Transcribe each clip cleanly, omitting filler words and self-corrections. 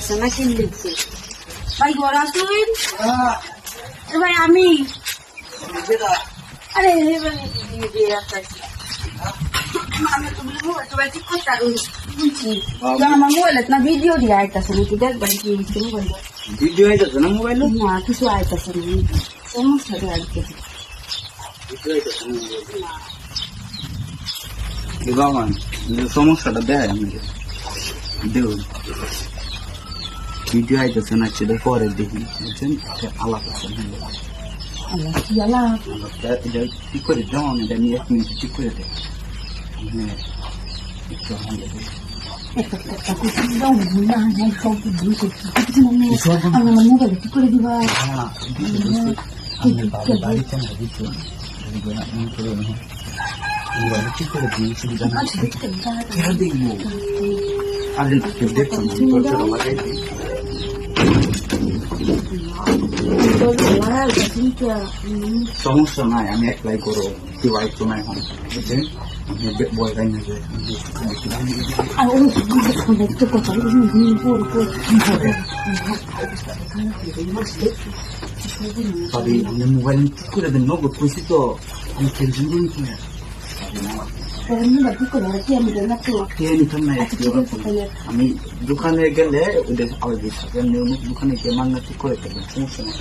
আইতাছে না কি লিখছে ভাই ঘর আসুন ভাই আমি আরে আমার মোবাইল না ভিডিও দিয়ে আইতাছে নাকি দেখবেন কি মোবাইল ভিডিও আইতাছে না মোবাইলে না কিছু আইতাছে না সমস্যা আইতাছে বাবা সমস্যাটা দেখায় আমাকে দেখুন ভিডিও আইতেছে না সেটা পরে দেখি বুঝছেন আলাপ আছে এটা ঠিক করে দাও আমি এটা নিয়ে 1 মিনিট ঠিক করে দেয় একটু আমার মোবাইল ঠিক করে দিবা বাড়িতে না দিচ্ছ ঠিক করে দিই সুবিধা না দেখবো আরে দেখছো সমস্যা নাই আমি অ্যাপ্লাই করো কেউ আইতো না এখন বুঝছেন বয় যাই না ভাবি আপনি মোবাইল ঠিক করে দেন নগদ কইছি তো আমি টেনশন করি কি আমি দোকানে গেলে ওদের আলাদা থাকে দোকানে গিয়ে মান্না ঠিক করে দেবেন সমস্যা নেই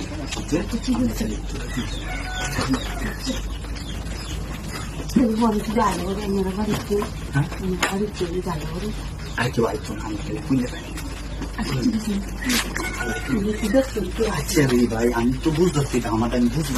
আইতো আইতো আমি খুঁজে পাই আচ্ছা ভাই আমি তো বুঝতে আমার আমি বুঝলাম